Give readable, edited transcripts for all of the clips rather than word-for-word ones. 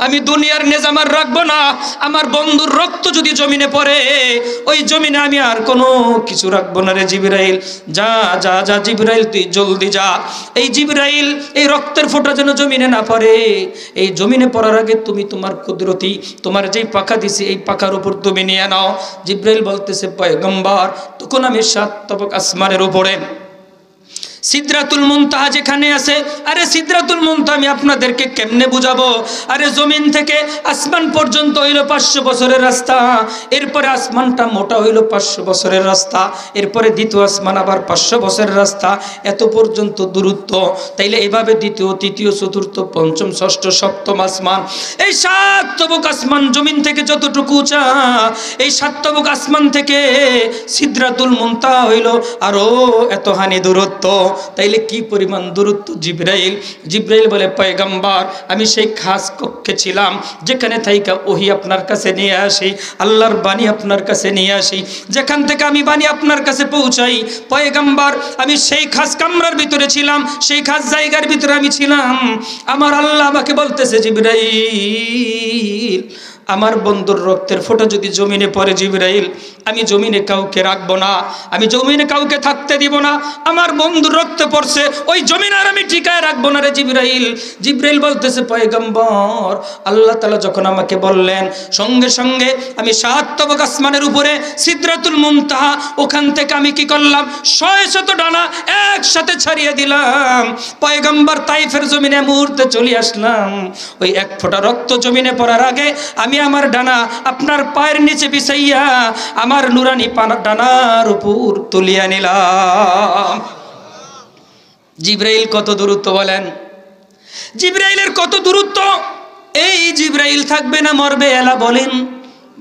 আমি দুনিয়ার নিজাম আর রাখবো না। আমার বন্ধুর রক্ত যদি জমিনে পড়ে, ওই জমিনে আমি আর কোনো কিছু রাখবো না রে জিবরাইল। যা যা যা জিবরাইল, তুই জলদি যা। এই জিবরাইল, এই রক্তের ফোঁটা যেন জমিনে না পড়ে। এই জমিনে পড়ার আগে তুমি তোমার কুদরতি, তোমার যেই পাখা দিছি এই পাখার উপর তুমি নিয়ে নাও। জিবরাইল বলতেছে, পয়গম্বর, তখন আমি 7 তবক আসমানের উপরে সিদরাতুল মুনতাহা যেখানে আছে, আরে সিদরাতুল মুনতাহা আমি আপনাদেরকে কেমনে বুঝাবো? আরে জমিন থেকে আসমান পর্যন্ত হইল 500 বছরের রাস্তা, এরপরে আসমানটা মোটা হইল 500 বছরের রাস্তা, এরপরে দ্বিতীয় আসমান আবার 500 বছরের রাস্তা, এত পর্যন্ত দূরত্ব। তাইলে এভাবে দ্বিতীয়, তৃতীয়, চতুর্থ, পঞ্চম, ষষ্ঠ, সপ্তম আসমান, এই 7 তবক আসমান জমিন থেকে যতটুকু উঁচা, এই 7 তবক আসমান থেকে সিদরাতুল মুনতাহা হইল আরো এতখানি দূরত্ব। তাইলে কি পরিমাণ দূরত্ব? জিবরাইল বলে, পয়গম্বর, আমি সেই খাস কক্ষে ছিলাম যেখানে থাইকা ওহি আপনার কাছে নিয়ে আসি, আল্লাহর বাণী আপনার কাছে নিয়ে আসি, যেখান থেকে আমি বাণী আপনার কাছে পৌঁছাই। পয়গম্বর, আমি সেই খাস কামরার ভিতরে ছিলাম, সেই খাস জায়গার ভিতরে আমি ছিলাম। আমার আল্লাহ আমাকে বলতেছে, জিবরাইল, আমার বন্ধুর রক্তের ফোঁটা যদি জমিনে পড়ে জিবরাইল, আমি জমিনে কাউকে রাখবো না, আমি জমিনে কাউকে থাকতে দিব না। আমার বন্ধুর রক্তে পড়ছে, ওই জমিন আর আমি ঠিকায় রাখবো না রে জিবরাইল। জিবরাইল বলতেছে, পয়গম্বর, আল্লাহ তাআলা যখন আমাকে বললেন, সঙ্গে সঙ্গে আমি 7 তবক আসমানের উপরে সিদরাতুল মুনতাহা, ওখান থেকে আমি কি করলাম? 600 ডানা একসাথে ছাড়িয়ে দিলাম। পয়গম্বর তাইফের জমিনে মুহূর্তে চলে আসলাম। ওই 1 ফোঁটা রক্ত জমিনে পড়ার আগে আমি আমার ডানা আপনার পায়ের নিচে বিছাইয়া আমার নুরানি ডানার উপর তুলিয়া নিলাম। জিবরাইল কত দূরত্ব বলেন? জিবরাইলের কত দূরত্ব? এই জিবরাইল থাকবে না, মরবে। এলা বলেন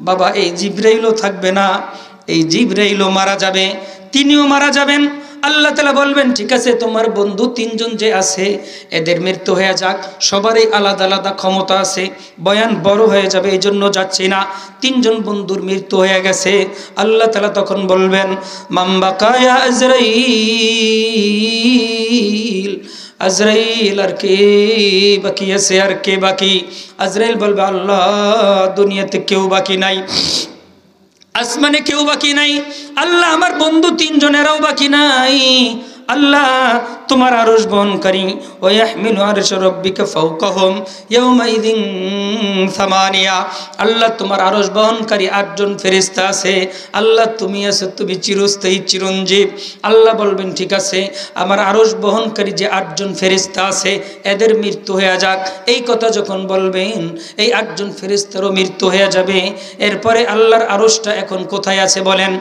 বাবা, এই জিবরাইলও থাকবে না, এই জিবরাইলও মারা যাবে, তিনিও মারা যাবেন। আল্লাহ তাআলা বলবেন, ঠিক আছে, তোমার বন্ধু 3 জন যে আছে এদের মৃত্যু হয়ে যাক, সবারই আলাদা আলাদা ক্ষমতা আছে, বয়ান বড় হয়ে যাবে, এই জন্য যাচ্ছি না। 3 জন বন্ধুর মৃত্যু হয়ে গেছে। আল্লাহ তাআলা তখন বলবেন, মামবাকায়া আজরাইল, আজরাইল আর কে বাকি আছে? আর কে বাকি? আজরাইল বলবে, আল্লাহ, দুনিয়াতে কেউ বাকি নাই, আসমানে কেউ বাকি নাই। আল্লাহ, আমার বন্ধু 3 জনেরাও বাকি নাই। আল্লাহ, তোমার আরশ বহনকারী, ওয়া ইয়াহমিলু আরশ রাব্বিকা ফাওকাহুম ইয়াওমাইযিন সামানিয়া। আল্লাহ, তোমার আরশ বহনকারী 8 জন ফেরেশতা আছে। আল্লাহ, তুমি আছো, তুমি চিরস্থায়ী, চিরঞ্জীব। আল্লাহ বলবেন, ঠিক আছে, আমার আরশ বহনকারী যে 8 জন ফেরেশতা আছে এদের মৃত্যু হয়ে যাক। এই কথা যখন বলবেন, এই 8 জন ফেরেশতারও মৃত্যু হয়ে যাবে। এরপরে আল্লাহর আরশটা এখন কোথায় আছে বলেন?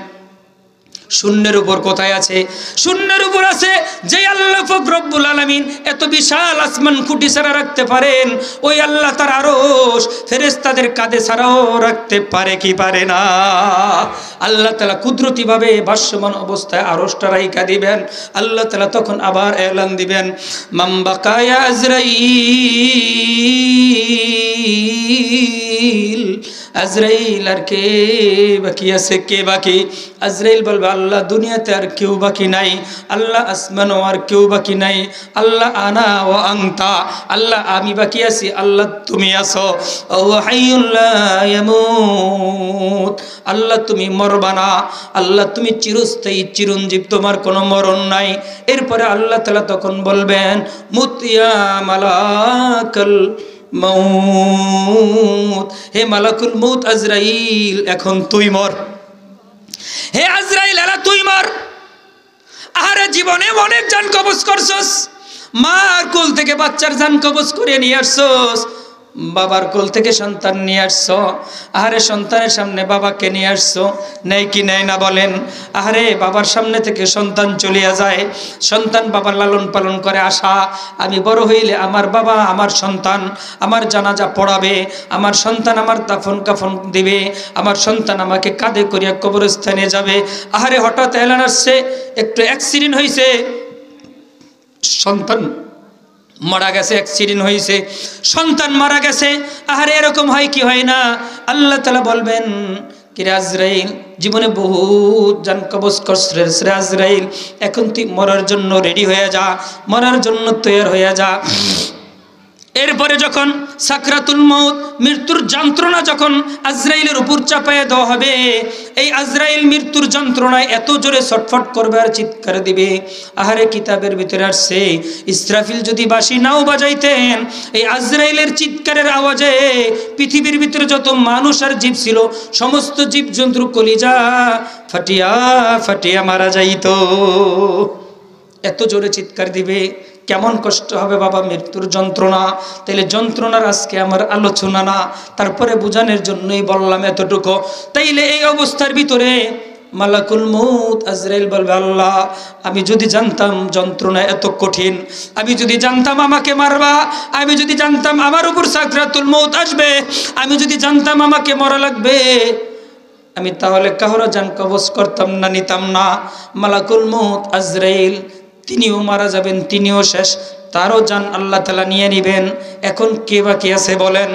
শূন্যের উপর। কোথায় আছে? শূন্যের উপর আছে। যে আল্লাহ রব্বুল আলামিন এত বিশাল আসমান খুঁটি ছাড়া রাখতে পারেন, ওই আল্লাহ তার আরশ ফেরেশতাদের কাঁধে ছাড়াও রাখতে পারে কি পারে না? আল্লাহ তাআলা কুদরতিভাবে ভাসমান অবস্থায় আরশটা রাইখা দিবেন। আল্লাহ তাআলা তখন আবার এলান দিবেন, মামবাকায়া আজরাইল, আজরাইল আর কে বাকি আছে? কে বাকি? আজরাইল বলবে, আল্লাহ, দুনিয়াতে আর কেউ বাকি নাই, আল্লাহ, আসমানও আর কেউ বাকি নাই, আল্লাহ, আনা ও আনতা, আল্লাহ, আমি বাকি আছি, আল্লাহ, তুমি আছো। ওয়া হাইয়ুল লা ইয়ামুত, আল্লাহ, তুমি মরবা না, আল্লাহ, তুমি চিরস্থায়ী, চিরঞ্জীব, তোমার কোনো মরণ নাই। এরপরে আল্লাহ তাআলা তখন বলবেন, মুতিয়া মালাকাল মউত, হে মালাকুল মউত আজরাইল, এখন তুই মর। হে আজরাইল, এলা তুই মর। আরে জীবনে অনেক জান কবজ করছস, মার কোল থেকে বাচ্চার জান কবজ করে নিয়ে আসছস, বাবার কোল থেকে সন্তান নিয়ে আসছো, আহারে সন্তানের সামনে বাবাকে নিয়ে আসছো, নেই কি নেই না বলেন? আহারে বাবার সামনে থেকে সন্তান চলিয়া যায়, সন্তান বাবার লালন পালন করে, আশা আমি বড় হইলে আমার বাবা আমার সন্তান আমার জানাজা পড়াবে, আমার সন্তান আমার দাফন কাফন দিবে, আমার সন্তান আমাকে কাঁধে করিয়া কবরস্থানে যাবে। আহারে হঠাৎ এলান আসছে, একটু অ্যাক্সিডেন্ট হয়েছে, সন্তান মারা গেছে, অ্যাক্সিডেন্ট হয়েছে, সন্তান মারা গেছে। আহারে এরকম হয় কি হয় না? আল্লাহ তাআলা বলবেন, কিরে আজরাইল, জীবনে বহুত জান কবজ করছিস রে আজরাইল, এখন তুই মরার জন্য রেডি হয়ে যা, মরার জন্য তৈয়ার হয়ে যা। এরপরে যখন সাকরাতুল মউত মৃত্যুর যন্ত্রণা যখন আজরাইলের উপর চাপায় দেওয়া হবে, এই আজরাইল মৃত্যুর যন্ত্রণায় এত জোরে ছটফট করবে আর চিৎকার দিবে। আহারে কিতাবের ভিতরে আসছে ইসরাফিল যদি বাঁশি নাও বাজাইতেন, এই আজরাইলের চিৎকারের আওয়াজে পৃথিবীর ভিতরে যত মানুষ আর জীব ছিল সমস্ত জীব জন্তুর কলিজা ফাটিয়া ফাটিয়া মারা যাইত। এত জোরে চিৎকার দিবে, কেমন কষ্ট হবে বাবা মৃত্যুর যন্ত্রণা। তাইলে যন্ত্রণার আজকে আমার আলোচনা না, তারপরে বোঝানোর জন্যই বললাম এতটুকু। তাইলে এই অবস্থার ভিতরে মালাকুল মউত আজরাইল বলবে, আল্লাহ আমি যদি জানতাম যন্ত্রণা এত কঠিন, আমি যদি জানতাম আমাকে মারবা, আমি যদি জানতাম আমার উপর সাকরাতুল মউত আসবে, আমি যদি জানতাম আমাকে মরা লাগবে, আমি তাহলে কাহরা জান কবজ করতাম না, নিতাম না। মালাকুল মউত আজরাইল তিনিও মারা যাবেন, তিনিও শেষ, তারও জান আল্লাহ তাআলা নিয়ে নেবেন। এখন কে বাকি আছে বলেন?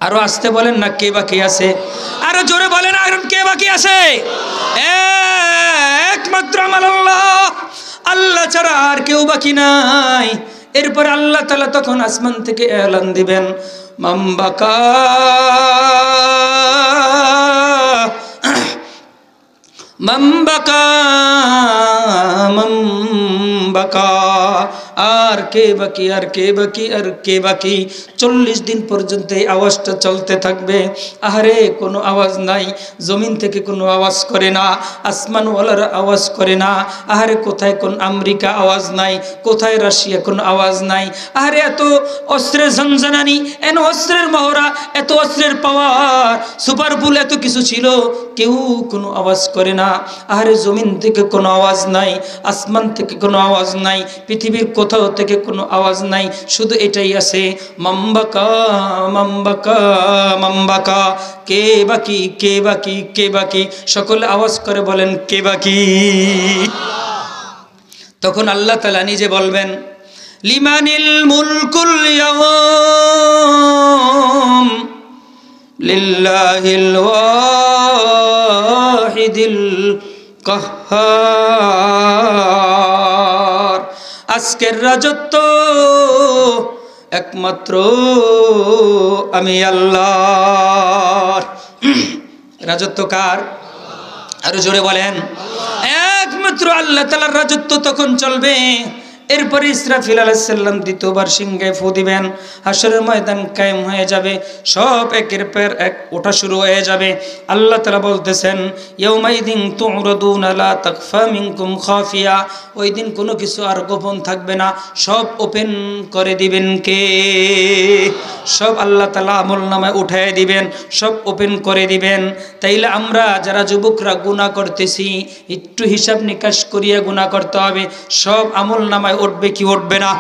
আরো আসতে বলেন না, কে বাকি আছে? আরো জোরে বলেন, আর কে বাকি আছে? একমাত্র আমার আল্লাহ, আল্লাহ ছাড়া আর কেউ বাকি নাই। এরপর আল্লাহ তাআলা তখন আসমান থেকে এলান দিবেন, মামবাকা মামবাকা মামবাকা, আর কে বাকি, আর কে বাকি, আর কে বাকি। 40 দিন পর্যন্ত এই আওয়াজটা চলতে থাকবে। আহারে কোনো আওয়াজ নাই, জমিন থেকে কোনো আওয়াজ করে না, আসমানওয়ালার আওয়াজ করে না। আহারে কোথায় কোন আমেরিকা আওয়াজ নাই, কোথায় রাশিয়া কোনো আওয়াজ নাই। আহারে এত অস্ত্রের ঝনঝনানি, এত অস্ত্রের মহড়া, এত অস্ত্রের পাওয়ার, সুপারবুল এত কিছু ছিল, কেউ কোনো আওয়াজ করে না। আহারে জমিন থেকে কোনো আওয়াজ নাই, আসমান থেকে কোনো আওয়াজ নাই, পৃথিবীর কোথাও থেকে কোনো আওয়াজ নাই, শুধু এটাই আছে, মামবাকা মামবাকা মামবাকা। কে বাকি, কে বাকি, কে বাকি? সকলে আওয়াজ করে বলেন, কে বাকি? তখন আল্লাহ তাআলা নিজে বলবেন, লিমানিল মুলকুল ইয়াওম লিল্লাহিল ওয়াহিদিল কাহ্হার। আজকের রাজত্ব একমাত্র আমি আল্লাহর। রাজত্ব কার? আরো জোরে বলেন, একমাত্র আল্লাহ তাআলার রাজত্ব তখন চলবে। এরপরে ইসরাফিল আলাইহিস সালাম দ্বিতীয়বার সিংহে ফু দিবেন, হাশরের ময়দান কায়েম হয়ে যাবে, সব একের পর এক ওঠা শুরু হয়ে যাবে। আল্লাহ তাআলা বলতেছেন, ইয়াউমাইদিন তু'রাদুনা লা তাখফা মিনকুম খাফিয়া। ওই দিন কোনো কিছু আর গোপন থাকবে না, সব ওপেন করে দিবেন কে? সব আল্লাহ তাআলা আমলনামায় উঠায় দিবেন, সব ওপেন করে দিবেন। তাইলে আমরা যারা যুবকরা গুনাহ করতেছি, একটু হিসাব নিকাশ করিয়া গুনাহ করতে হবে। সব আমলনামায় উঠবে কি উঠবে না?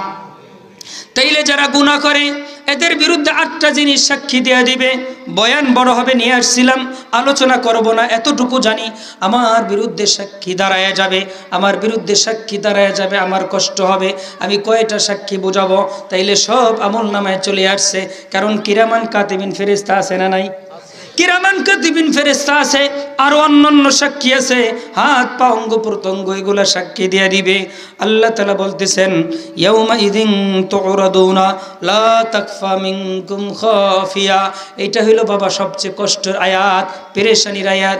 তাইলে যারা গুনাহ করে এদের বিরুদ্ধে 8টা জিনিস সাক্ষী দেয়া দিবে। বয়ান বড় হবে, নিয়ে আসছিলাম, আলোচনা করব না, এতটুকু জানি। আমার বিরুদ্ধে সাক্ষী দাঁড়ায় যাবে, আমার বিরুদ্ধে সাক্ষী দাঁড়ায় যাবে, আমার কষ্ট হবে। আমি কয়টা সাক্ষী বোঝাবো? তাইলে সব আমলনামায় চলে আসছে, কারণ কিরামান কাতিবিন ফেরেশতা আছে না নাই? কিরামান কাতিবিন ফেরেশতা আছে, আর অন্যান্য সাক্ষী আছে, হাত পা অঙ্গ প্রত্যঙ্গ এগুলা সাক্ষী দিয়ে দিবে। আল্লাহ তাআলা বলতেছেন, ইয়াউমা ইদিন তু'রাদুনা লা তাখফা মিনকুম খাফিয়া। এটা হলো বাবা সবচেয়ে কষ্টের আয়াত, পেরেশানির আয়াত।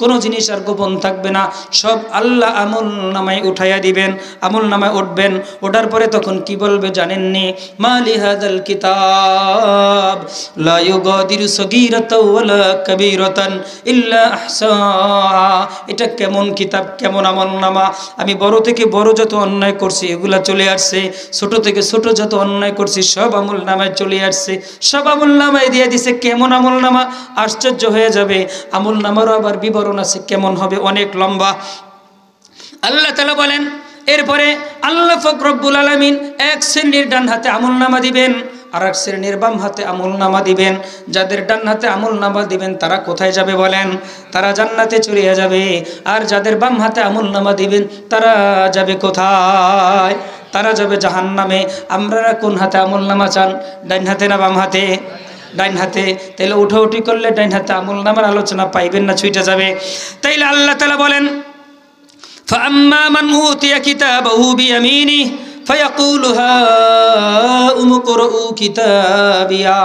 কোনো জিনিস আর গোপন থাকবে না, সব আল্লাহ আমলনামায় উঠাইয়া দিবেন, আমলনামায় উঠবেন। ওঠার পরে তখন কি বলবে জানেননি? মালি হাযাল কিতাব লা ইউগাদিরু সগীরাতান ওয়ালা কাবীরাতান ইল্লা আহসাহা। এটা কেমন কিতাব, কেমন আমলনামা? আমি বড় থেকে বড় যত অন্যায় করছি এগুলা চলে আসছে, ছোট থেকে ছোট যত অন্যায় করছি সব আমলনামায় চলে আসছে, সব আমলনামায় দিয়ে দিছে। কেমন আমলনামা? আশ্চর্য হয়ে যাবে। আমলনামারও আবার বিবরণ আছে, কেমন হবে, অনেক লম্বা। আল্লাহ তাআলা বলেন, এরপরে আল্লাহ পাক রব্বুল আলামিন এক শ্রেণীর ডান হাতে আমলনামা দিবেন, আর এক শ্রেণীর বাম হাতে আমলনামা দিবেন। যাদের ডান হাতে আমলনামা দিবেন তারা কোথায় যাবে বলেন? তারা জান্নাতে চলে যাবে। আর যাদের বাম হাতে আমলনামা দিবেন তারা যাবে কোথায়? তারা যাবে জাহান্নামে। আপনারা কোন হাতে আমলনামা চান, ডান হাতে না বাম হাতে? ডাইন হাতে। তাইলে উঠাউঠি করলে ডাইন হাতে আমলনামার আলোচনা পাইবেন না, ছুটে যাবে। তাইলে আল্লাহ তাআলা বলেন, ফাআম্মা মান উতিয়া কিতাবাহু বিয়ামিনিহি ফায়াকুলু হাউম কুরউ কিতাবিয়া।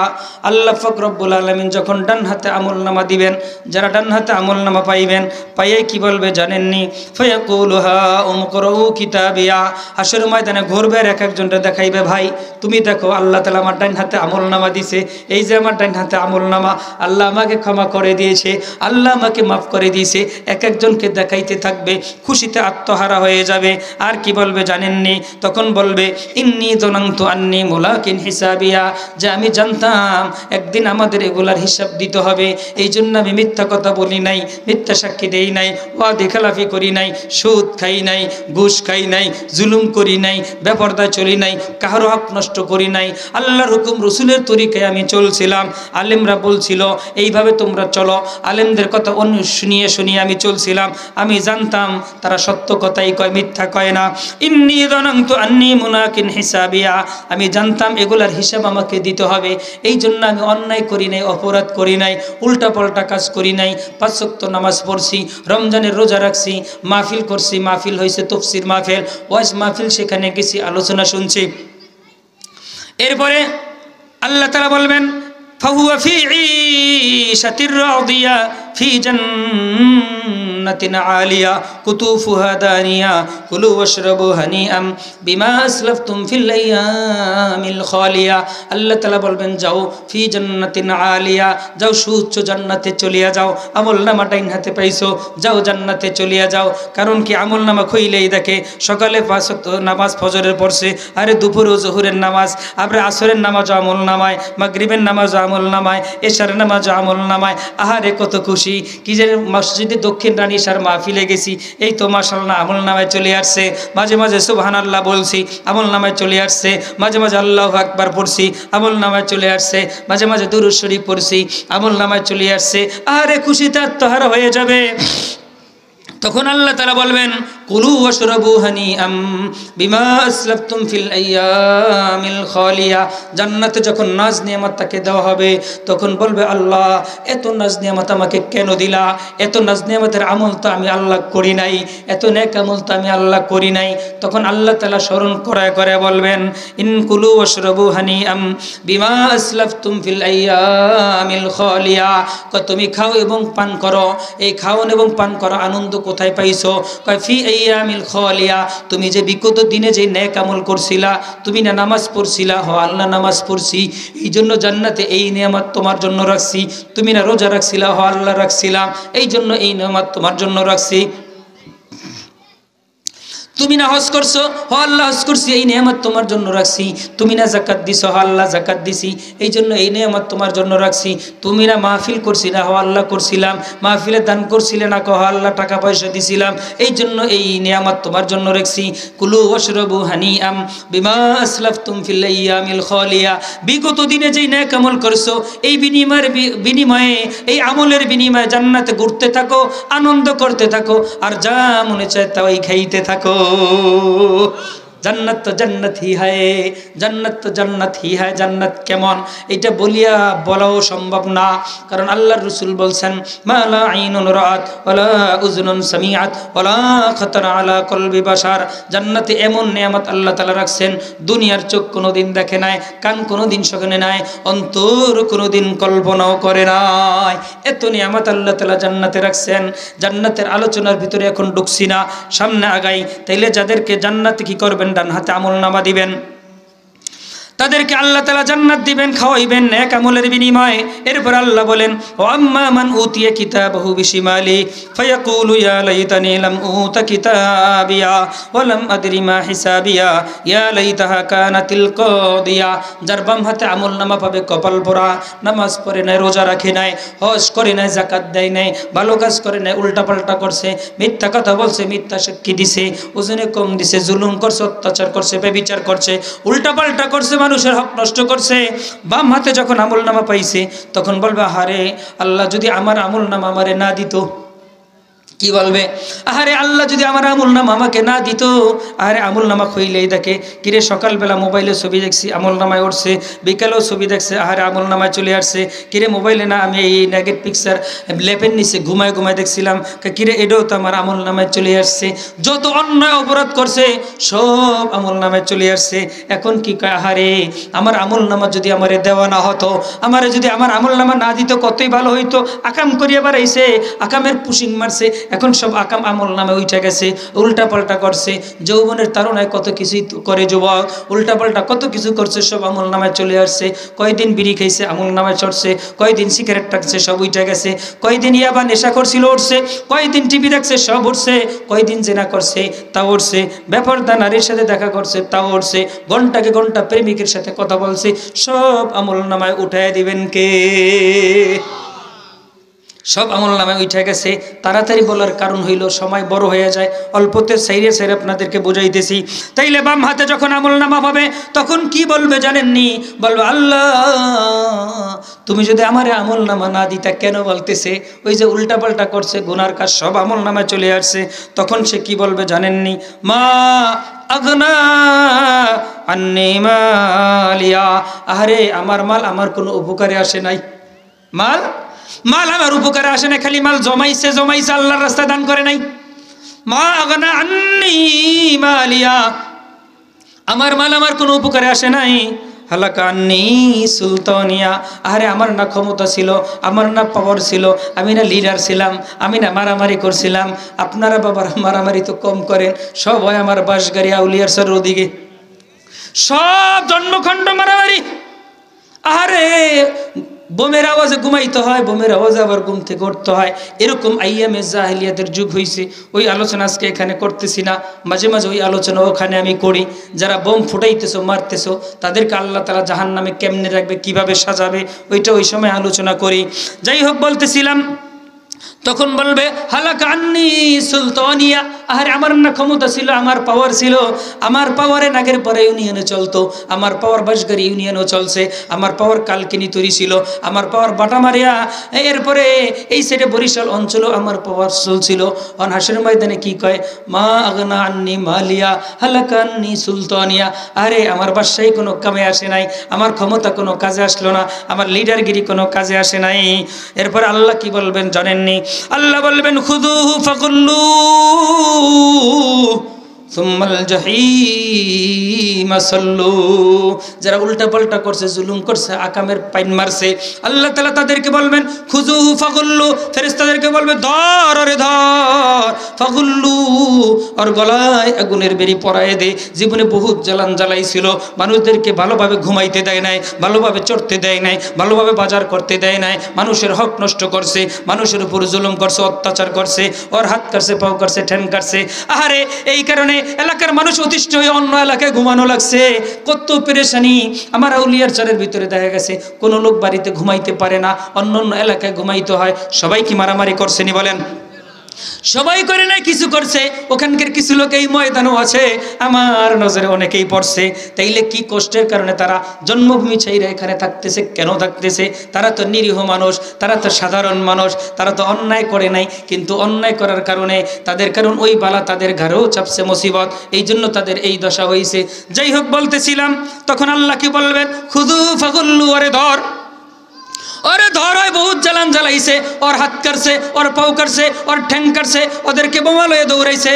আল্লাহ পাক রব্বুল আলামিন যখন ডান হাতে আমলনামা দিবেন, যারা ডান হাতে আমলনামা পাইবেন, পাইয়ে কি বলবে জানেননি? ফায়াকুলু হাউম কুরউ কিতাবিয়া। হাসরের ময়দানে ঘুরবে, এক একজনকে দেখাইবে, ভাই তুমি দেখো আল্লাহ তাআলা আমার ডান হাতে আমলনামা দিছে, এই যে আমার ডান হাতে আমলনামা, আল্লাহ আমাকে ক্ষমা করে দিয়েছে, আল্লাহ আমাকে মাফ করে দিয়েছে। এক একজনকে দেখাইতে থাকবে, খুশিতে আত্মহারা হয়ে যাবে। আর কি বলবে জানেননি? তখন বলবে ইন্নী যনানতু আন্নী মুলাকিন হিসাবিয়া, যে আমি জানতাম একদিন আমাদের এগুলার হিসাব দিতে হবে, এই জন্য আমি মিথ্যা কথা বলি নাই, মিথ্যা সাক্ষী দেই নাই, ওয়াদা খেলাফি করি নাই, সুদ খাই নাই, ঘুষ খাই নাই, জুলুম করি নাই, বেপরদায় চলি নাই, কারো হক নষ্ট করি নাই, আল্লাহর হুকুম রসুলের তরিকায় আমি চলছিলাম। আলেমরা বলছিল এইভাবে তোমরা চলো, আলেমদের কথা অন্য শুনিয়ে শুনিয়ে আমি চলছিলাম। আমি জানতাম তারা সত্য কথাই কয়, মিথ্যা কয় না। ইন্নী যনানতু আন্নী মুলাকিন হিসাবিয়া, আমি জানতাম এগুলার হিসাব আমাকে দিতে হবে, এই জন্য আমি অন্যায় করি নাই, অপরাধ করি নাই, উল্টা পাল্টা কাজ করি নাই। 5 ওয়াক্ত নামাজ পড়ছি, রমজানের রোজা রাখছি, মাহফিল করছি, মাহফিল হয়েছে তাফসীর মাহফিল, ওয়াজ মাহফিল, সেখানে গেছি, আলোচনা শুনছি। এরপরে আল্লাহ তাআলা বলবেন ফাহুয়া ফি ঈশাতির রাদিয়া ফি জান্নাতিন আলিয়া কুতুফুহা দানিয়া কুলু ওয়াশরাবু হানিআম বিমা আসলাফতুম ফিল আইয়ামিল খালিয়া। আল্লাহ তাআলা বলবেন যাও ফি জান্নাতিন আলিয়া, যাও সুউচ্চ জান্নাতে চলিয়া যাও, আমলনামা ডাইন হাতে পাইছো, যাও জান্নাতে চলিয়া যাও। কারণ কি আমলনামা খুইলেই দেখে সকালে 5 ওয়াক্ত নামাজ ফজরের পড়ছে, আরে দুপুরে জোহরের নামাজ, আবার আসরের নামাজ আমলনামায়, মাগরিবের নামাজ আমলনামায়, এশার নামাজ আমলনামায়। আহারে কত খুশি! কি যে মসজিদে দক্ষিণ রানীসার মাহফিলে গেছি, এই তো মাশাআল্লাহ আমলনামায় চলে আসছে, মাঝে মাঝে সুবহানাল্লাহ বলছি, আমলনামায় চলে আসছে, মাঝে মাঝে আল্লাহু আকবার পড়ছি, আমলনামায় চলে আসছে, মাঝে মাঝে দুরূদ শরীফ পড়ছি, আমলনামায় চলে আসছে। আরে খুশিতে আত্মহারা হয়ে যাবে। তখন আল্লাহ তাআলা বলবেন কুলু ওয়াশরাবু হানিআম বিমা আসলাফতুম ফিল আইয়ামিল খালিয়া। জান্নাতে যখন নাজ নিয়ামত তাকে দেওয়া হবে, তখন বলবে আল্লাহ এত নাজ নিয়ামত আমাকে কেন দিলা? এত নাজ নিয়ামতের আমল তো আমি আল্লাহ করি নাই, এত নেক আমল তো আমি আল্লাহ করি নাই। তখন আল্লাহ তাআলা স্মরণ করায় করে বলবেন ইন কুলু ওয়াশরাবু হানিআম বিমা আসলাফতুম ফিল আইয়ামিল খালিয়া। তুমি খাও এবং পান করো, এই খাওন এবং পান করা আনন্দ কোথায় পাইছো? কয় ফি আইয়ামিল খালিয়া, তুমি যে বিগত দিনে যে নেক আমল করছিলা, তুমি না নামাজ পড়ছিলা, হ আল্লাহ নামাজ পড়ছি, এই জন্য জান্নাতে এই নিয়ামত তোমার জন্য রাখছি। তুমি না রোজা রাখছিলা, হ আল্লাহ রাখছিলাম, এই জন্য এই নিয়ামত তোমার জন্য রাখছি। তুমি না হজ করছো, হ আল্লাহ হজ করছি, এই নিয়ামত তোমার জন্য রাখছি। তুমি না যাকাত দিছো, হ আল্লাহ যাকাত দিছি, এই জন্য এই নিয়ামত তোমার জন্য রাখছি। তুমি না মাহফিল করছিলা, হ আল্লাহ করছিলাম, মাহফিলে দান করছিলে না, হ আল্লাহ টাকা পয়সা দিছিলাম, এই জন্য এই নিয়ামত তোমার জন্য রাখছি। কুলু ওয়াশরাবু হানিআম বিমা আসলাফতুম ফিল আইয়ামিল খালিয়া। বিগত দিনে যেই নেক আমল করছো, এই বিনিময়ে এই আমলের বিনিময়ে জান্নাতে ঘুরতে থাকো, আনন্দ করতে থাকো, আর যা মনে চায় তাই খাইতে থাকো। জান্নাত তো জান্নাত হি হয়, জান্নাত তো জান্নাত হি হয়। জান্নাত কেমন এটা বলাও সম্ভব না, কারণ আল্লাহর রাসূল বলছেন মা লা আইনুন রাআত ওয়ালা উযুনুন সামিআত ওয়ালা খাতারা আলা কলবি বাশার। জান্নাতে এমন নিয়ামত আল্লাহ তাআলা রাখছেন, দুনিয়ার চোখ কোনোদিন দেখে নাই, কান কোনোদিন শোনে নাই, অন্তর কোনোদিন কল্পনাও করে নাই। এত নিয়ামত আল্লাহ তাআলা জান্নাতে রাখছেন। জান্নাতের আলোচনার ভিতরে এখন ঢুকছি না, সামনে আগাই। তাইলে যাদেরকে জান্নাতে কি করবেন? ডান হাতে আমলনামা দিবেন, তাদেরকে আল্লাহ তাআলা জান্নাত দিবেন, খাওয়াইবেন নেক আমলের বিনিময়ে। এরপর আল্লাহ বলেন ও আম্মা মান উতিয়া কিতাবাহু বিশিমালি ফায়াকুলু ইয়া লাইতানি লাম উতা কিতাবিয়া ওয়া লাম আদরি মা হিসাবিয়া ইয়া লাইতাহা কানাতিল কাদিয়া। যার বাম হাতে আমলনামা পাবে কপাল পোড়া, নামাজ পড়ে নাই, রোজা রাখে নাই, হজ করে নাই, যাকাত দেয় নাই, ভালো কাজ করে নাই, উল্টাপাল্টা করছে, মিথ্যা কথা বলছে, মিথ্যা সাক্ষী দিছে, ওজনে কম দিছে, জুলুম করছে, অত্যাচার করছে, ব্যভিচার করছে, উল্টাপাল্টা করছে, মানুষের হক নষ্ট করছে। বাম হাতে যখন আমলনামা পাইছে তখন বলবে হারে আল্লাহ যদি আমার আমলনামা আমারে না দিত, কি বলবে, আরে আল্লাহ যদি আমার আমল নামা আমাকে না দিত। আরে আমল নামা খুইলেই দেখে কিরে সকালবেলা মোবাইলে ছবি দেখছি আমল নামায় উঠছে, বিকালেও ছবি দেখছে আরে আমল নামায় চলে আসছে, কিরে মোবাইলে না আমি এই নেগেট পিকচার লেপের নিচে ঘুমায় ঘুমায় দেখছিলাম, কিরে এটাও তো আমার আমল নামায় চলে আসছে। যত অন্যায় অপরাধ করছে সব আমল নামায় চলে আসছে। এখন কি কয়, আহারে আমার আমল নামা যদি আমারে দেওয়া না হতো, আমারে যদি আমার আমল নামা না দিত কতই ভালো হইতো। আকাম করিয়া বাড়াইছে, আকামের পুশিং মারছে, এখন সব আকাম আমল নামে উঠে গেছে, উল্টা পাল্টা করছে। যৌবনের তারুণায় কত কিছুই করে যুবক, উল্টা পাল্টা কত কিছু করছে, সব আমল নামায় চলে আসছে। কয়দিন বিড়ি খাইছে আমল নামায় চড়ছে, কয়দিন সিগারেট টাকছে সব উঠে গেছে, কয়দিন ইয়াবা নেশা করছিল উঠছে, কয়দিন টিভি দেখছে সব উঠছে, কয়দিন জেনা করছে তা উঠছে, বেপরদা নারীর সাথে দেখা করছে তাও উঠছে, ঘন্টাকে ঘন্টা প্রেমিকের সাথে কথা বলছে, সব আমল নামায় উঠায় দিবেন কে? সব আমল নামে উঠে গেছে। তাড়াতাড়ি বলার কারণ হইল সময় বড় হয়ে যায়, অল্পতে সাইরে সাইরে আপনাদেরকে বুঝাইতেছি। তাইলে বাম হাতে যখন আমল নামা পাবে তখন কি বলবে জানেননি? বলবে, আল্লাহ তুমি যদি আমার আমল নামা না দিতা। কেন বলতেছে? ওই যে উল্টা পাল্টা করছে, গুনার কাজ সব আমল নামায় চলে আসছে। তখন সে কি বলবে জানেননি? মা আগনা আন্নি মালিয়া, আরে আমার মাল আমার কোনো উপকারে আসে নাই। মাল আমার উপকারে আসে না, খালি মাল জমাইছে আল্লাহর রাস্তায় দান করে নাই। মা আগনা আন্নি মালিয়া, আমার মাল আমার কোনো উপকারে আসে নাই। হালাকান্নি সুলতানিয়া, আরে আমার না ক্ষমতা ছিল, আমার না পাওয়ার ছিল, আমি না লিডার ছিলাম, আমি না মারামারি করছিলাম। আপনারা বাবার মারামারি তো কম করেন, সব হয় আমার বাঁশগাড়ি আউলিয়ার সর ওদিকে, সব জন্মখণ্ড মারামারি। আরে বোমের আওয়াজে ঘুমাইতে হয়, বোমের আওয়াজে আবার ঘুম থেকে উঠতে হয়। এরকম আইয়ামে জাহিলিয়াতের যুগ হয়েছে। ওই আলোচনা আজকে এখানে করতেছি না, মাঝে মাঝে ওই আলোচনা ওখানে আমি করি। যারা বোম ফুটাইতেছো মারতেছো তাদেরকে আল্লাহ তাআলা জাহান্নামে কেমনে রাখবে, কিভাবে সাজাবে, ওইটা ওই সময় আলোচনা করি। যাই হোক, বলতেছিলাম তখন বলবে হালাকা আন্নি সুলতানিয়া, আরে আমার না ক্ষমতা ছিল, আমার পাওয়ার ছিল, আমার পাওয়ারে নাগের পরে ইউনিয়নে চলতো, আমার পাওয়ার বাঁশগাড়ি ইউনিয়নও চলছে, আমার পাওয়ার কালকিনি তৈরি ছিল, আমার পাওয়ার বাটামারিয়া, এরপরে এই সাইডে বরিশাল অঞ্চলও আমার পাওয়ার চলছিল। অন হাসের ময়দানে কি কয়? মা আগনা আন্নি মালিয়া হালাকা আন্নি সুলতানিয়া, আরে আমার বাদশাহী কোনো কামে আসে নাই, আমার ক্ষমতা কোনো কাজে আসলো না, আমার লিডারগিরি কোনো কাজে আসে নাই। এরপর আল্লাহ কি বলবেন জানেননি? আল্লাহ বলবেন খুযুহু ফাগুল্লুহু সুম্মাল জাহিম সাল্লু। যারা উল্টা পাল্টা করছে, জুলুম করছে, আকামের পাইন মারছে, আল্লাহ তাআলা তাদেরকে বলবেন খুযুহু ফাগুল্লু, ফেরেশতাদেরকে বলবে ধর ওরে ধর, ফাগুল্লু ওর গলায় আগুনের বেরি পরায়ে দে। জীবনে বহুত জ্বালান জ্বালাইছিল, মানুষদেরকে ভালোভাবে ঘুমাইতে দেয় নাই, ভালোভাবে চড়তে দেয় নাই, ভালোভাবে বাজার করতে দেয় নাই, মানুষের হক নষ্ট করছে, মানুষের উপর জুলুম করছে, অত্যাচার করছে, ওর হাত কাটছে, পাও কাটছে, ঠ্যাং কাটছে। আহারে এই কারণে এলাকার মানুষ অতিষ্ঠ হয়ে অন্য এলাকায় ঘুমানো লাগছে। কত পেরেশানি। আমার আউলিয়ার চারের ভিতরে দেখা গেছে কোনো লোক বাড়িতে ঘুমাইতে পারে না, অন্য অন্য এলাকায় ঘুমাইতে হয়। সবাই কি মারামারি করছেনি বলেন? সবাই করে না, কিছু করছে। ওখানকার কিছু লোক এই ময়দানও আছে, আমার নজরে অনেকেই পড়ছে। তাইলে কি কষ্টের কারণে তারা জন্মভূমি ছাইরা এখানে থাকতেছে? কেন থাকতেছে? তারা তো নিরীহ মানুষ, তারা তো সাধারণ মানুষ, তারা তো অন্যায় করে নাই, কিন্তু অন্যায় করার কারণে কারণ ওই বালা তাদের ঘরেও চাপছে মুসিবত, এই জন্য তাদের এই দশা হয়েছে। যাই হোক, বলতেছিলাম তখন আল্লাহ কি বলবেন? খুযুহু ফাগুল্লু, আরে ধর, ওরে ধর। হয় বহুত জ্বালান জ্বালাইছে, ওর হাত কাটছে, ওর পাও কাটছে, ওর ঠ্যাং কাটছে, ওদেরকে বোমা লয়ে দৌড়াইছে,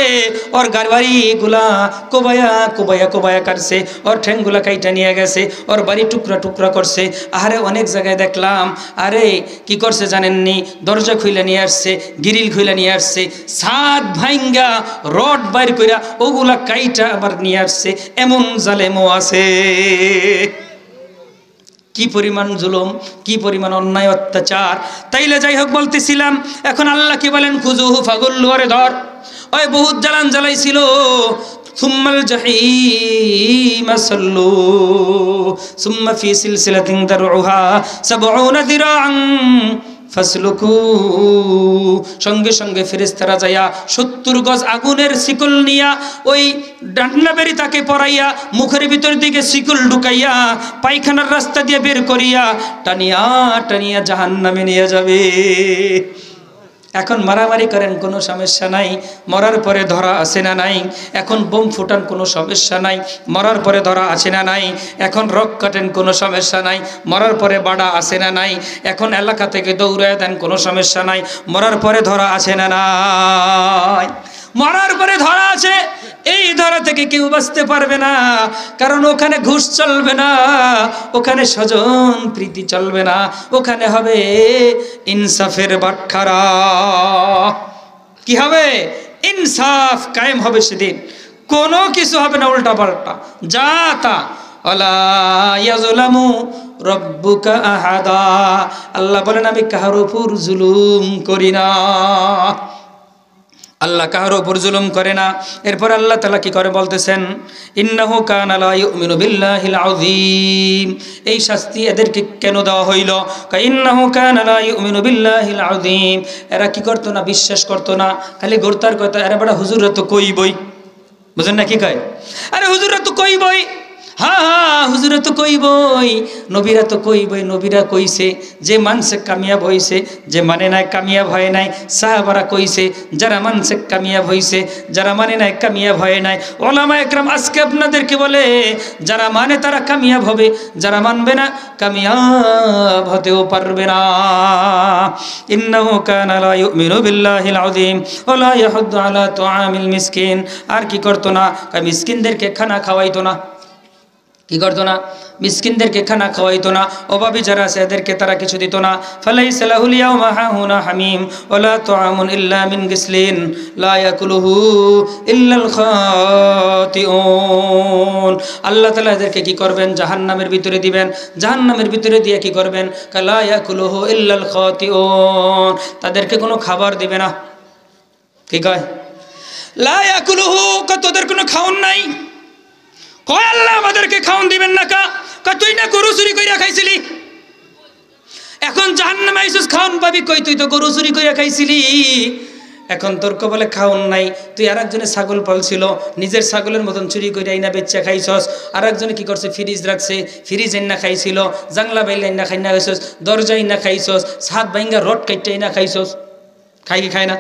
ওর গাড়ি গুলা কোবায়া কোবায়া কোবায়া কাটছে, ওর ঠ্যাংগুলা কাইটা নিয়ে গেছে, ওর বাড়ি টুকরা টুকরা করছে। আরে অনেক জায়গায় দেখলাম, আরে কি করছে জানেননি? দরজা খুইলা নিয়ে আসছে, গ্রিল খুইলা নিয়ে আসছে, ছাদ ভাঙ্গা রড বাইর কইরা ওগুলা কাইটা আবার নিয়ে আসছে। এমন জালেমও আছে। কি পরিমাণ জুলুম, কি পরিমাণ অন্যায় অত্যাচার। তাইলে যাই হোক, বলতেছিলাম এখন আল্লাহ কি বলেন? খুযুহু ফাগুল্লু, আরে ধর। ওই বহুত জ্বালান জ্বালাইছিল, সুম্মাল জাহিম সাল্লু সুম্মা ফি সিলসিলাতিন দারউহা ৭০ যিরাআন ফাসলুকু। সঙ্গে সঙ্গে ফেরেশতারা যাইয়া ৭০ গজ আগুনের শিকল নিয়া ওই ডান্না বেরি তাকে পরাইয়া মুখের ভিতর দিকে শিকল ঢুকাইয়া পায়খানার রাস্তা দিয়ে বের করিয়া টানিয়া টানিয়া জাহান্নামে নিয়ে যাবে। এখন মারামারি করেন কোনো সমস্যা নাই, মরার পরে ধরা আছে না নাই। এখন বোম ফুটান কোনো সমস্যা নাই, মরার পরে ধরা আছে না নাই। এখন রক কাটেন কোনো সমস্যা নাই, মরার পরে বাড়া আছে না নাই। এখন এলাকা থেকে দৌড়ায় দেন কোনো সমস্যা নাই, মরার পরে ধরা আছে না নাই। মরার পরে ধরা আছে, এই ধরা থেকে কেউ বাঁচতে পারবে না, কারণ ওখানে ঘুষ চলবে না, ওখানে স্বজন প্রীতি চলবে না, ওখানে হবে ইনসাফের বাটখারা। কি হবে? ইনসাফ কায়েম হবে সেদিন, কোনো কিছু হবে না উল্টা পাল্টা যা তা। ওয়ালা ইয়াজলামু রব্বুকা আহাদা, আল্লাহ বলেন আমি কারোর উপর জুলুম করি না। আল্লাহ কারোর উপর জুলুম করে না। এরপর আল্লাহ তাআলা কি করে বলতেছেন, ইন্নাহু কানা লা ইউমিনু বিল্লাহিল আযীম। এই শাস্তি এদেরকে কেন দেওয়া হইল? ইন্নাহু কানা লা ইউমিনু বিল্লাহিল আযীম। এরা কি করতো না? বিশ্বাস করতো না। খালি গোরতার কথা, এরা বড় হুজুররা তো কইবই, বুঝেন না কি কয়? আরে হুজুররা তো কইবই, হ্যাঁ হ্যাঁ হুজুরা তো কইবই, নবীরা তো কইবই। নবীরা কইছে, যে মানছে কামিয়াব হইছে, যে মানে নাই কামিয়াব হয় নাই। সাহাবারা কইছে, যারা মানছে কামিয়াব হইছে, যারা মানে নাই কামিয়াব হয় নাই। ওলামা একরাম আজকে আপনাদেরকে বলে, যারা মানে তারা কামিয়াব হবে, যারা মানবে না কামিয়াব হতেও পারবে না। ইন্নাহু কানা লা ইউমিনু বিল্লাহিল আযীম ওয়া লা ইয়াহুদ্দু আলা তুআমিল মিসকিন। আর কি করতো না? মিসকিনদেরকে খানা খাওয়াইতো না। কি করতো না? মিসকিনদেরকে খানা খাওয়াইতো না। অভাবী যারা আছে এদেরকে তারা কিছু দিত না। ফালাইসা লাহুল ইয়াওমা হাহুনা হামিম ওয়ালা তুআমুন ইল্লা মিন গিসলিন লা ইয়াকুলুহু ইল্লাল খাতিউন। আল্লাহ তাআলা এদেরকে কি করবেন? জাহান্নামের ভিতরে দিবেন। জাহান্নামের ভিতরে দিয়ে কি করবেন? লা ইয়াকুলুহু ইল্লাল খাতিউন, তাদেরকে কোনো খাবার দিবে না। কি কয়? লা ইয়াকুলুহু, তোদের কোনো খাওন নাই। কয় আল্লাহ আমাদেরকে খাওন দিবেন না কা? তুই না গরু চুরি কইরা খাইছিলি, এখন জাহান্নামে আইছস, খাওন পাবি কই? তুই তো গরু চুরি কইরা খাইছিলি, এখন তোর কবলে খাওন নাই। তুই আরেকজনে ছাগল পালছিল, নিজের ছাগলের মতন চুরি কইরা আইনা বেচা খাইছস। আরেকজনে কি করছে? ফ্রিজ রাখছে, ফ্রিজ আইনা খাইছিল। জাংলা বাইলে আইনা খাইনা খাইছস, দরজা আইনা খাইছস, ছাদ ভাঙ্গা রড কাইটা আইনা খাইছস। খাই কি খায় না?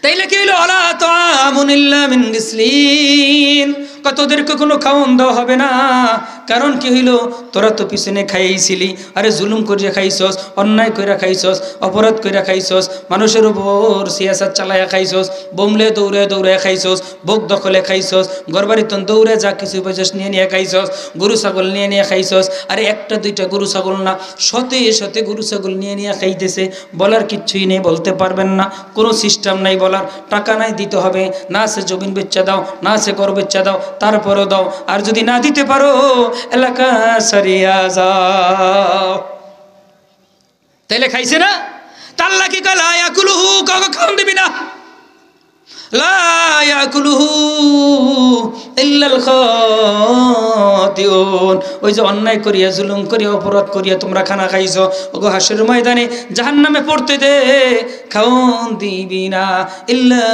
তাইলে কি হইলো? আলা তুআমুন ইল্লা মিন গিসলিন, তোদেরকে কোনো খাওন দেওয়া হবে না। কারণ কি হইলো? তোরা তো পিছনে খাইছিলি। আরে জুলুম করিয়া খাইছস, অন্যায় কইরা খাইছস, অপরাধ কইরা খাইছস, মানুষের উপর সিয়াসাত চালাইয়া খাইছস, বোমলে দৌড়ে দৌড়ে খাইছস, বোক দখলে খাইছস, ঘরবাড়িতন দৌড়ে যা কিছু পাইছস নিয়ে নিয়ে খাইছস, গরু ছাগল নিয়ে নিয়ে খাইছস। আরে একটা দুইটা গরু ছাগল না, শতে শতে গরু ছাগল নিয়ে নিয়ে খাইতেছে। বলার কিচ্ছুই নেই, বলতে পারবেন না, কোনো সিস্টেম নাই বলার। টাকা নাই, দিতে হবে। না আছে জমিন বেচা দাও, না আছে ঘর বেচা দাও, তারপরও দাও। আর যদি না দিতে পারো এলাকা সারিয়া যাও। তাইলে খাইছে না? তাল্লা কি কয়? লা ইয়াকুলুহু, কাউকে খাওন দিবি না। লা ইয়াকুলুহু ইল্লাল খাতিউন। ওই যে অন্যায় করিয়া, জুলুম করিয়া, অপরাধ করিয়া তোমরা খানা খাইছো, ওগো হাসরের ময়দানে জাহান্নামে পড়তে দে, খাওন দিবি না। ইল্লা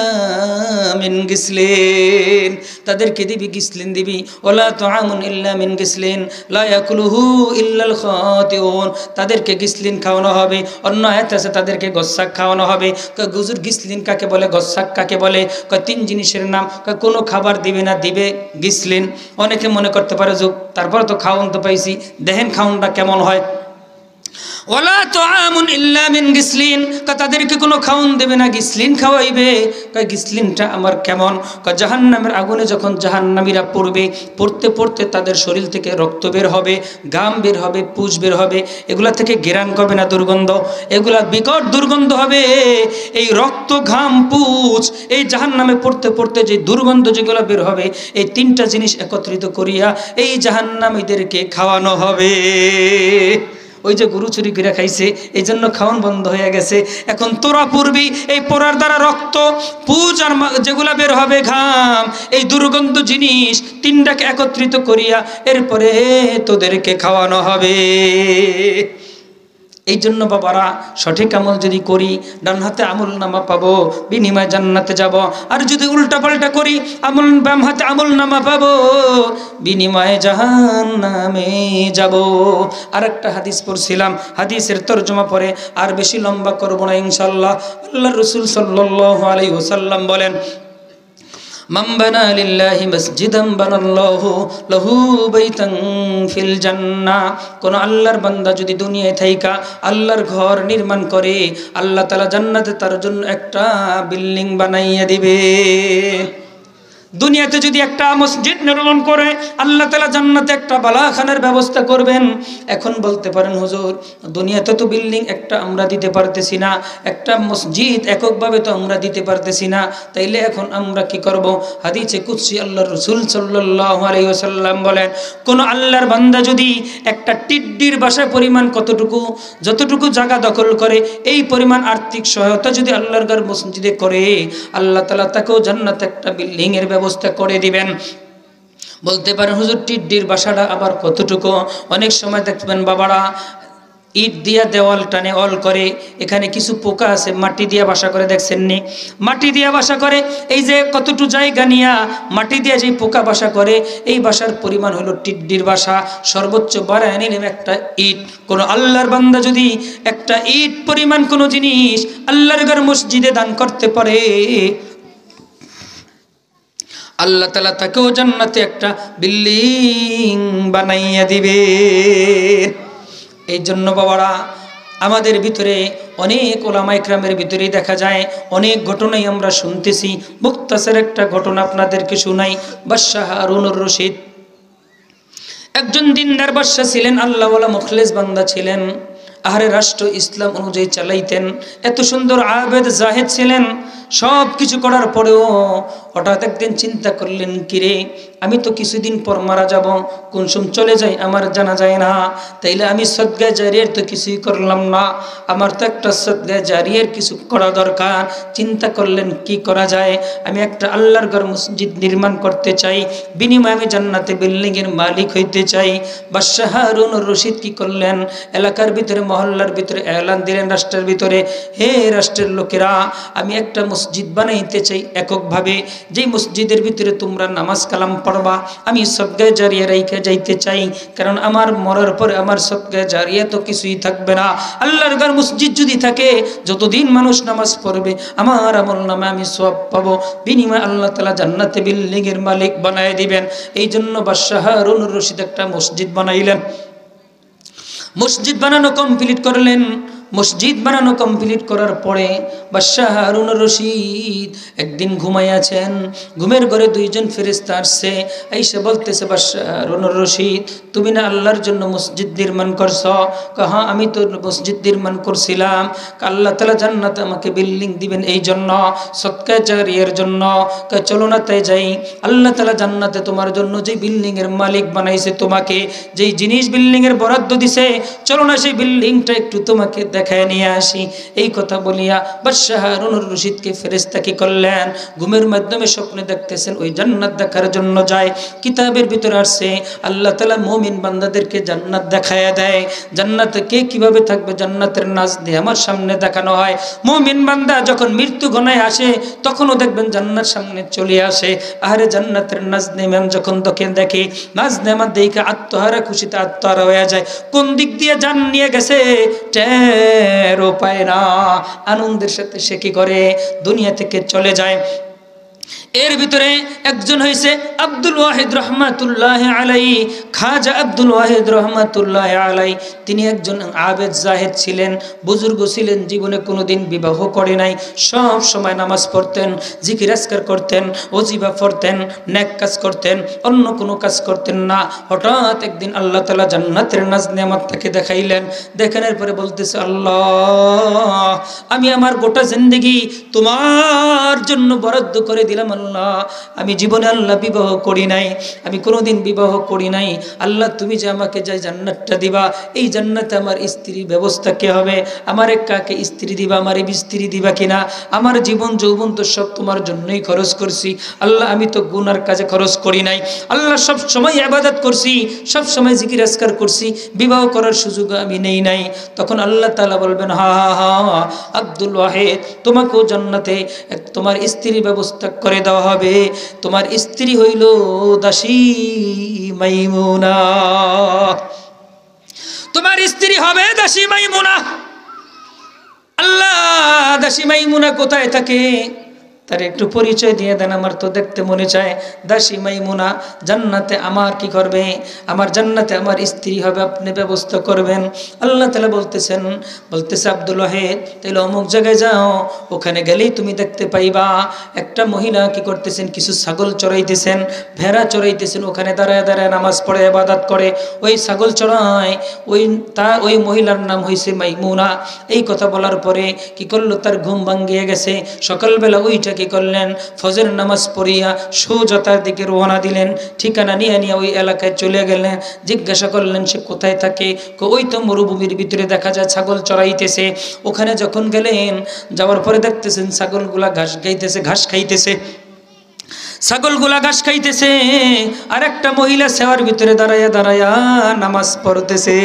মিন গিসলিন, তাদেরকে দিবি গিসলিন দিবি। ওয়ালা তুআমুন ইল্লা মিন গিসলিন লা ইয়াকুলুহু ইল্লাল খাতিউন, তাদেরকে গিসলিন খাওয়ানো হবে। অন্য আয়াত আছে তাদেরকে গসাক খাওয়ানো হবে। গুজুর গিসলিন কাকে বলে, গসাক কাকে বলে? তিন জিনিসের নাম। কোনো খাবার দিবে না, দিবে গিসলিন। অনেকে মনে করতে পারে যুগ, তারপরে তো খাওন তো পাইছি, দেখেন খাওনটা কেমন হয়। ওয়ালা তুআমুন ইল্লা মিন গিসলিন, তাদেরকে কোনো খাওন দেবে না, গিসলিন খাওয়াইবে। গিসলিনটা আমার কেমন? জাহান্নামের আগুনে যখন জাহান্নামীরা পড়বে, পড়তে পড়তে তাদের শরীর থেকে রক্ত বের হবে, ঘাম বের হবে, পুজ বের হবে। এগুলা থেকে ঘেরান করবে না দুর্গন্ধ, এগুলা বিকট দুর্গন্ধ হবে। এই রক্ত, ঘাম, পুজ, এই জাহান্নামে পড়তে পড়তে যে দুর্গন্ধ যেগুলো বের হবে, এই তিনটা জিনিস একত্রিত করিয়া এই জাহান্নামীদেরকে খাওয়ানো হবে। ওই যে গরু চুরি করে খাইছে, এই জন্য খাওয়ান বন্ধ হয়ে গেছে। এখন তোরা পড়বি, এই পড়ার দ্বারা রক্ত, পুজ আর যেগুলা বের হবে, ঘাম, এই দুর্গন্ধ জিনিস তিনটাকে একত্রিত করিয়া এরপরে তোদেরকে খাওয়ানো হবে। এই জন্য বাবারা সঠিক আমল যদি করি ডান হাতে আমল নামা পাবো, বিনিময়ে জান্নাতে যাব। আর যদি উল্টা পাল্টা করি আমল বাম হাতে আমল নামা পাবো, বিনিময়ে জাহান্নামে যাব। আর একটা হাদিস পড়ছিলাম, হাদিসের তরজমা পরে আর বেশি লম্বা করব না ইনশাআল্লাহ। আল্লাহর রাসূল সাল্লাল্লাহু আলাইহি ওয়াসাল্লাম বলেন, মান বানা লিল্লাহি মসজিদান বানাল্লাহু লাহু বাইতান ফিল জান্নাহ। কোন আল্লাহর বান্দা যদি দুনিয়ায় থাইকা আল্লাহর ঘর নির্মাণ করে, আল্লাহ তাআলা জান্নাতে তার জন্য একটা বিল্ডিং বানাইয়া দিবে। দুনিয়াতে যদি একটা মসজিদ নির্মাণ করে, আল্লাহ তাআলা জান্নাতে একটা বালাখানার ব্যবস্থা করবেন। এখন বলতে পারেন হুজুর, দুনিয়াতে তো বিল্ডিং একটা আমরা দিতে পারতেছি না, একটা মসজিদ এককভাবে তো আমরা দিতে পারতেছি না, তাইলে এখন আমরা কি করব? হাদিসে কুদসি আল্লাহর রাসূল সাল্লাল্লাহু আলাইহি ওয়াসাল্লাম বলেন, কোন আল্লাহর বান্দা যদি একটা টিড্ডির বাসা পরিমাণ কতটুকু, যতটুকু জায়গা দখল করে, এই পরিমাণ আর্থিক সহায়তা যদি আল্লাহর ঘর মসজিদে করে, আল্লাহ তাআলা তাকেও জান্নাতে একটা বিল্ডিং এর ব্যবস্থা করে দিবেন। বলতে পারেন হুজুর, টিড্ডির বাসাটা আবার কতটুকু? অনেক সময় দেখবেন বাবারা ইট দিয়া দেওয়াল টানে অল করে, এখানে কিছু পোকা আছে মাটি দিয়া বাসা করে, দেখছেন নি? মাটি দিয়া বাসা করে, এই যে কতটুকু জায়গা নিয়া মাটি দিয়া যে পোকা বাসা করে, এই বাসার পরিমাণ হলো টিড্ডির বাসা। সর্বোচ্চ বাড়ায় নিলাম একটা ইট। কোন আল্লাহর বান্দা যদি একটা ইট পরিমাণ কোনো জিনিস আল্লাহর ঘর মসজিদে দান করতে পারে, আল্লাহ তাআলা তাকেও জান্নাতে একটা বিল্ডিং বানাইয়া দিবে। এই জন্য বাবারা আমাদের ভিতরে অনেক ওলামা ইকরামের ভিতরে দেখা যায় অনেক ঘটনাই আমরা শুনতেছি। মুক্তাসার একটা ঘটনা আপনাদেরকে শোনাই। বাদশাহ হারুনুর রশিদ একজন দিনদার বাদশাহ ছিলেন, আল্লাহওয়ালা মুখলেস বান্দা ছিলেন। আহারে রাষ্ট্র ইসলাম অনুযায়ী চালাইতেন। এত সুন্দর আবেদ জাহেদ ছিলেন। সব কিছু করার পরেও হঠাৎ একদিন চিন্তা করলেন, কিরে আমি তো কিছুদিন পর মারা যাব, কোন সময় চলে যাই আমার জানা যায় না, তাইলে আমি সদকা জারিয়ার তো কিছুই করলাম না, আমার তো একটা সদকা জারিয়ার কিছু করা দরকার। চিন্তা করলেন কি করা যায়, আমি একটা আল্লাহর ঘর মসজিদ নির্মাণ করতে চাই, বিনিময়ে আমি জান্নাতে বিল্ডিং এর মালিক হইতে চাই। বাদশাহ হারুনুর রশিদ কি করলেন, এলাকার ভিতরে মহল্লার ভিতরে এলান দিলেন, রাষ্ট্রের ভিতরে, হে রাষ্ট্রের লোকেরা, আমি একটা মসজিদ বানাইতে চাই এককভাবে, যেই মসজিদের ভিতরে তোমরা নামাজ কালাম পড়বা, আমি সদকা জারিয়া রাইখা যাইতে চাই, কারণ আমার মরার পরে আমার সদকা জারিয়া তো কিছুই থাকবে না। আল্লাহর ঘর মসজিদ যদি থাকে, যতদিন মানুষ নামাজ পড়বে আমার আমল নামে আমি সওয়াব পাবো, বিনিময়ে আল্লাহ তাআলা জান্নাতে বিল্ডিং এর মালিক বানায় দিবেন। এই জন্য বাদশাহ হারুনুর রশিদ একটা মসজিদ বানাইলেন। মসজিদ বানানো কমপ্লিট করলেন। মসজিদ বানানো কমপ্লিট করার পরে বাদশাহ হারুনুর রশিদ একদিন ঘুমাইয়াছেন। ঘুমের ঘরে দুইজন ফেরেশতা আসছে, আইসা বলতেছে, বাদশাহ হারুনুর রশিদ তুমি না আল্লাহর জন্য মসজিদ নির্মাণ করছ? হ্যাঁ আমি তো মসজিদ নির্মাণ করছিলাম, আল্লাহ তাআলা জান্নাতে আমাকে বিল্ডিং দিবেন এই জন্য, সদকা জারিয়ার জন্য। চলো না তাই যাই, আল্লাহ তাআলা জান্নাতে তোমার জন্য যে বিল্ডিং এর মালিক বানাইছে, তোমাকে যেই জিনিস বিল্ডিং এর বরাদ্দ দিছে, চলো না সেই বিল্ডিংটা একটু তোমাকে দেখায় নিয়ে আসি। এই কথা বলিয়া বাদশাহ হারুনুর রশিদকে ফেরেশতা কি করলেন, ঘুমের মাধ্যমে স্বপ্নে দেখতেছেন ওই জান্নাত দেখার জন্য যায়। কিতাবের ভিতরে আসছে আল্লাহ তাআলা মুমিন বান্দাদেরকে জান্নাত দেখায়া দেয়। জান্নাতে কে কিভাবে থাকবে, জান্নাতের নাজ দিয়ে আমার সামনে দেখানো হয়। মুমিন বান্দা যখন মৃত্যু ঘনায় আসে, তখনও দেখবেন জান্নাত সামনে চলে আসে। আরে জান্নাতের নাজ নেমান যখন দেখে, নাজ নেমান দেখে আত্মহারা, খুশিতে আত্মহারা হয়ে যায়। কোন দিক দিয়ে জান নিয়ে গেছে টেরও পায় না। আনন্দের সাথে সে কি করে, দুনিয়া থেকে চলে যায়। এর ভিতরে একজন হইছে আব্দুল ওয়াহিদ রহমাতুল্লাহ আলাইহি, খাজা আব্দুল ওয়াহিদ রহমাতুল্লাহ আলাইহি। তিনি একজন আবেদ জাহেদ ছিলেন, বুজুর্গ ছিলেন, জীবনে কোনোদিন বিবাহ করে নাই, সব সময় নামাজ পড়তেন, জিকির আজকার করতেন, ওজিফা পড়তেন, নেক কাজ করতেন, অন্য কোনো কাজ করতেন না। হঠাৎ একদিন আল্লাহ তাআলা জান্নাতের নাজ নেয়ামত তাকে দেখাইলেন। দেখানোর পরে বলতেছে, আল্লাহ আমি আমার গোটা জিন্দেগি তোমার জন্য বরাদ্দ করে দিলাম, আল্লাহ আমি জীবনে আল্লাহ বিবাহ করি নাই, আমি কোনোদিন বিবাহ করি নাই, আল্লাহ তুমি যে আমাকে যে জান্নাতটা দিবা, এই জান্নাতে আমার স্ত্রীর ব্যবস্থা কে হবে, আমার কাকে স্ত্রী দিবা, আমার স্ত্রী দিবা কিনা, আমার জীবন যৌবন তো সব তোমার জন্যই খরচ করছি আল্লাহ, আমি তো গুনার কাজে খরচ করি নাই আল্লাহ, সব সময় ইবাদত করছি, সব সময় জিকির আজকার করছি, বিবাহ করার সুযোগ আমি নেই নাই। তখন আল্লাহ তাআলা বলবেন হা হা হা আব্দুল ওয়াহিদ, তোমাকেও জান্নাতে তোমার স্ত্রীর ব্যবস্থা করে দেওয়া হবে। তোমার স্ত্রী হইল দাসী মাইমুনা, তোমার স্ত্রী হবে দাসী মাইমুনা। আল্লাহ দাসী মাইমুনা কোথায় থাকে তার একটু পরিচয় দিয়ে দেন, আমার তো দেখতে মনে চায়। দাসী মাইমুনা জান্নাতে আমার কি করবে, আমার জান্নাতে আমার স্ত্রী হবে, আপনি ব্যবস্থা করবেন। আল্লাহ তাআলা বলতেছে আব্দুল ওয়াহিদ তাহলে অমুক জায়গায় যাও, ওখানে গেলেই তুমি দেখতে পাইবা একটা মহিলা কি করতেছেন, কিছু ছাগল চড়াইতেছেন, ভেড়া চড়াইতেছেন, ওখানে দাঁড়ায় দাঁড়ায় নামাজ পড়ে ইবাদত করে, ওই ছাগল চড়ায়, ওই মহিলার নাম হয়েছে মাইমুনা। এই কথা বলার পরে কি করলো, তার ঘুম ভাঙ্গিয়ে গেছে। সকালবেলা ওইটা কি করলেন, ফজর নামাজ পড়িয়া সোজা তার দিকে রওনা দিলেন, ঠিকানা নিয়ে ওই এলাকায় চলে গেলেন। জিজ্ঞাসা করলেন সে কোথায় থাকে, ওই তো মরুভূমির ভিতরে দেখা যায় ছাগল চড়াইতেছে। ওখানে যখন গেলেন, যাওয়ার পরে দেখতেছেন ছাগলগুলা ঘাস খাইতেছে, ছাগলগুলা ঘাস খাইতেছে, আর একটা মহিলা সেওয়ার ভিতরে দাঁড়াইয়া দাঁড়াইয়া নামাজ পড়তেছে,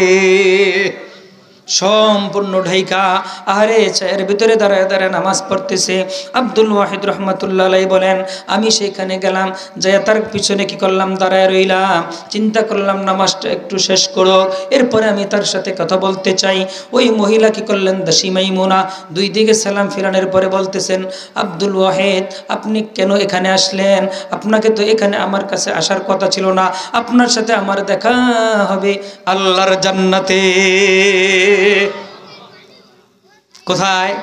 সম্পূর্ণ ঢাইকা আহারে চায়ের ভিতরে দাঁড়ায় দাঁড়ায় নামাজ পড়তেছে। আব্দুল ওয়াহিদ রহমাতুল্লাহ আলাইহি বলেন আমি সেখানে গেলাম, যাই তার পিছনে কি করলাম, দাঁড়ায় রইলাম, চিন্তা করলাম নামাজটা একটু শেষ করো, এরপরে আমি তার সাথে কথা বলতে চাই। ওই মহিলা কি করলেন, দাসী মাইমুনা, দুই দিকে সালাম ফিরানোর পরে বলতেছেন আব্দুল ওয়াহিদ আপনি কেন এখানে আসলেন, আপনাকে তো এখানে আমার কাছে আসার কথা ছিল না, আপনার সাথে আমার দেখা হবে আল্লাহর জান্নাতে। কোথায়?